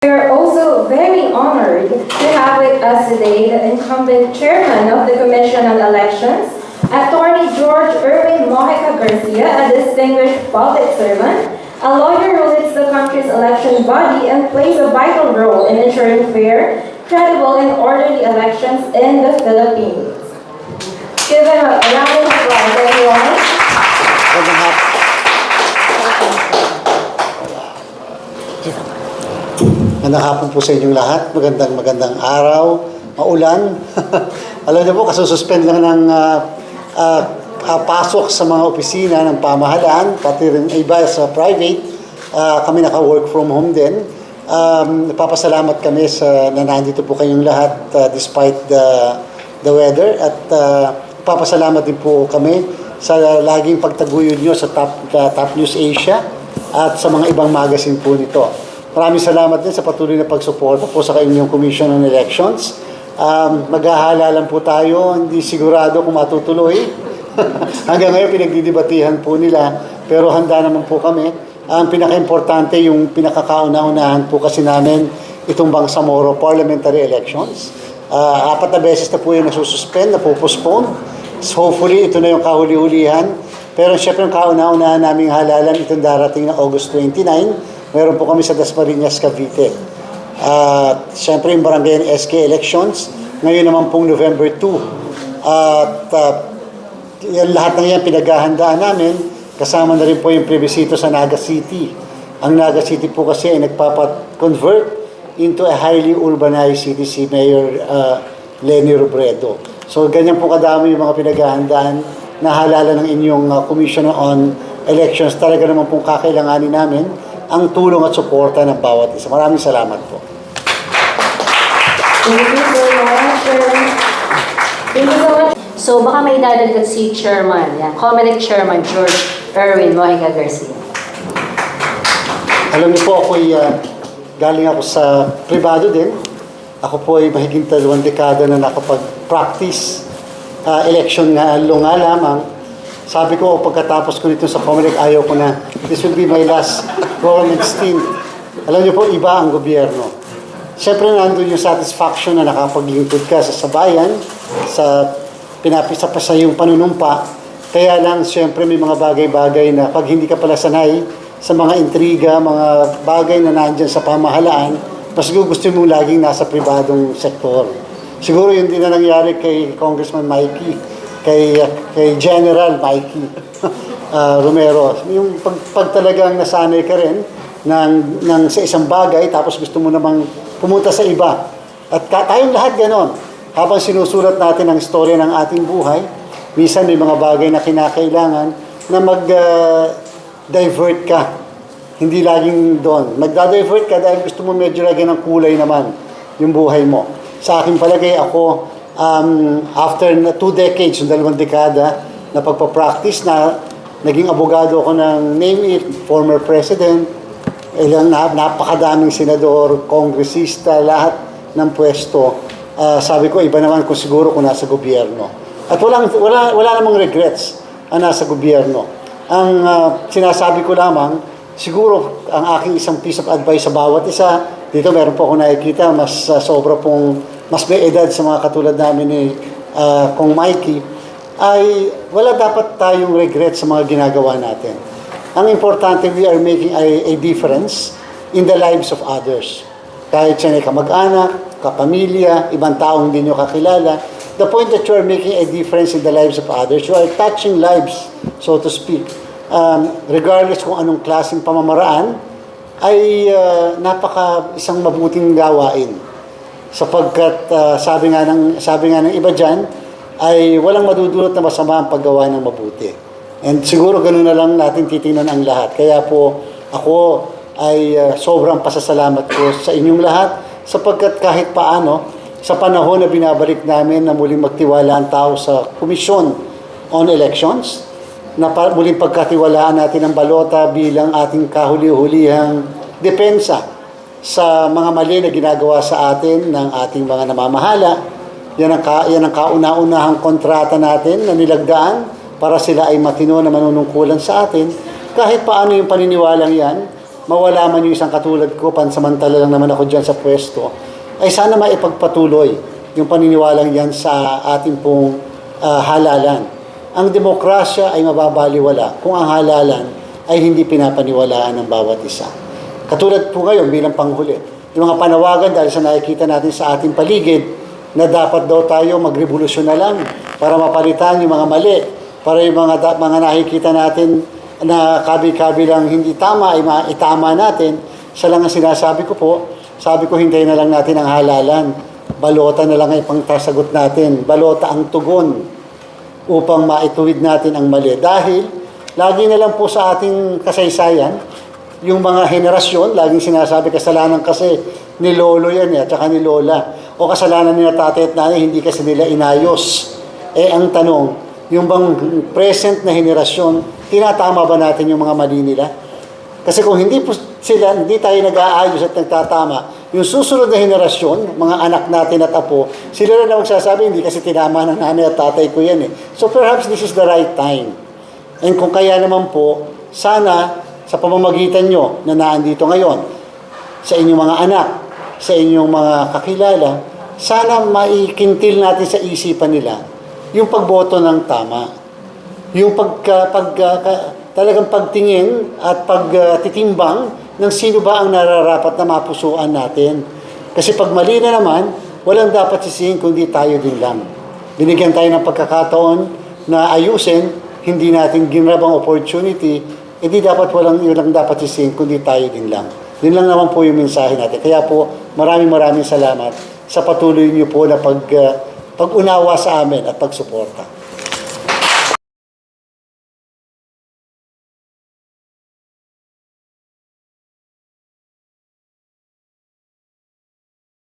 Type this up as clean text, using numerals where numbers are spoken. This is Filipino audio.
We are also very honored to have with us today the incumbent chairman of the Commission on Elections, Attorney George Erwin Mojica Garcia, a distinguished public servant, a lawyer who leads the country's election body and plays a vital role in ensuring fair, credible, and orderly elections in the Philippines. Give him a round of applause, everyone. Magandang hapon po sa inyong lahat. Magandang araw. Maulan. Alam niyo po, kasususpend lang ng pasok sa mga opisina ng pamahalaan, pati rin iba sa private. Kami naka-work from home din. Napapasalamat kami na nandito po kayong lahat despite the weather. At papasalamat din po kami sa laging pagtaguyod nyo sa Top News Asia at sa mga ibang magazine po nito. Maraming salamat din sa patuloy na pagsuporta po sa inyong Commission on Elections. Maghahala lang po tayo, hindi sigurado kung matutuloy. Hanggang ngayon pinagdidibatihan po nila, pero handa naman po kami. Ang pinaka-importante, yung pinakakauna-unahan po kasi namin itong Bangsamoro parliamentary elections. 4 na beses na po yung nasususpend, napopostpone. So hopefully ito na yung kahuli-hulihan. Pero syempre yung kauna-unahan naming halalan itong darating na August 29. Meron po kami sa Dasmariñas, Cavite. Siyempre yung barangay ng SK elections, ngayon naman pong November 2. Yan, lahat ng yan pinaghahandaan namin, kasama na rin po yung plebiscito sa Naga City. Ang Naga City po kasi ay nagpapat-convert into a highly urbanized city si Mayor Leni Robredo. So ganyan po kadami yung mga pinaghahandaan na halala ng inyong Commission on Elections. Talaga naman pong kakailanganin namin ang tulong at suporta ng bawat isa. Maraming salamat po. Thank you so much. Thank you so much. So baka may dadagdag si Chairman, yan, Comelec Chairman George Erwin Mojica Garcia. Alam niyo po, galing ako sa pribado din. Ako po ay mahiging 2 dekada na nakapag-practice election nga lamang. Sabi ko, pagkatapos ko nito sa Comelec, ayaw ko na. This will be my last government stint. Alam niyo po, iba ang gobyerno. Siyempre, nandun yung satisfaction na nakapaglingkod ka sa sabayan, sa pinapisa pa sa iyong panunumpa. Kaya lang, siyempre, may mga bagay-bagay na pag hindi ka pala sanay sa mga intriga, mga bagay na nandyan sa pamahalaan, mas gusto mo laging nasa pribadong sektor. Siguro yun din na nangyari kay Congressman Mikey, kay General Mikey Romero. Yung pag talagang nasanay ka rin ng sa isang bagay, tapos gusto mo namang pumunta sa iba. At tayong lahat ganon. Habang sinusulat natin ang istorya ng ating buhay, minsan may mga bagay na kinakailangan na mag-divert ka. Hindi laging doon. Magda-divert ka dahil gusto mo medyo lagyan ng kulay naman yung buhay mo. Sa aking palagay, ako, after 2 decades, 2 dekada na pagpapractice na naging abogado ako ng name it, former president, napakadaming senador, kongresista, lahat ng pwesto. Sabi ko, iba naman kung siguro kung nasa gobyerno. At wala namang regrets ang nasa gobyerno. Ang sinasabi ko lamang, siguro ang aking isang piece of advice sa bawat isa, dito meron po ako nakikita, sobra pong mas may edad sa mga katulad namin ni Kong Mikey, ay wala dapat tayong regret sa mga ginagawa natin. Ang importante, we are making a difference in the lives of others. Kahit siya ay kamag-anak, kapamilya, ibang taong hindi nyo kakilala, the point that you are making a difference in the lives of others, you are touching lives, so to speak. Regardless kung anong klaseng pamamaraan, ay isang mabuting gawain. Sapagkat sabi nga ng iba dyan, ay walang madudulot na masama ang paggawa ng mabuti. And siguro ganoon na lang natin titingnan ang lahat. Kaya po ako ay sobrang pasasalamat ko sa inyong lahat, sapagkat kahit paano, sa panahon na binabalik namin na muling magtiwala ang tao sa Commission on Elections, na muling pagkatiwalaan natin ang balota bilang ating kahuli-hulihang depensa sa mga mali na ginagawa sa atin ng ating mga namamahala. Yan ang kauna-unahang kontrata natin na nilagdaan para sila ay matino na manunungkulan sa atin. Kahit paano yung paniniwalang yan mawala man yung isang katulad ko, pansamantala lang naman ako dyan sa pwesto, ay sana maipagpatuloy yung paniniwalang yan sa ating pong halalan. Ang demokrasya ay mababaliwala kung ang halalan ay hindi pinapaniwalaan ng bawat isa. Katulad po ngayon bilang panghuli, yung mga panawagan dahil sa nakikita natin sa ating paligid na dapat daw tayo magrevolusyon na lang para mapalitan yung mga mali, para yung mga nakikita natin na kabi-kabi lang hindi tama ay maitama natin. Sa lang ang sinasabi ko po, sabi ko hintayin na lang natin ang halalan. Balota na lang ay pangsasagot natin. Balota ang tugon upang maituwid natin ang mali. Dahil lagi na lang po sa ating kasaysayan, yung mga henerasyon, laging sinasabi kasalanan kasi ni lolo yan at saka ni lola. O kasalanan nila tatay at nanay, hindi kasi nila inayos. Ang tanong, yung bang present na henerasyon, tinatama ba natin yung mga mali nila? Kasi kung hindi po sila, hindi tayo nag-aayos at nagtatama, yung susunod na henerasyon, mga anak natin at apo, sila na magsasabi, hindi kasi tinama ng nanay at tatay ko yan eh. So perhaps this is the right time. And kung kaya naman po, sana sa pamamagitan nyo na naandito ngayon, sa inyong mga anak, sa inyong mga kakilala, sana maikintil natin sa isipan nila yung pagboto ng tama. Yung talagang pagtingin at pagtitimbang ng sino ba ang nararapat na mapusuan natin. Kasi pag mali na naman, walang dapat sisihin kundi tayo din lang. Binigyan tayo ng pagkakataon na ayusin, hindi natin ginrabang opportunity, hindi dapat yun lang dapat sisihin kundi tayo din lang. Yun lang naman po yung mensahe natin. Kaya po, maraming salamat sa patuloy niyo po na pag-unawa sa amin at pagsuporta.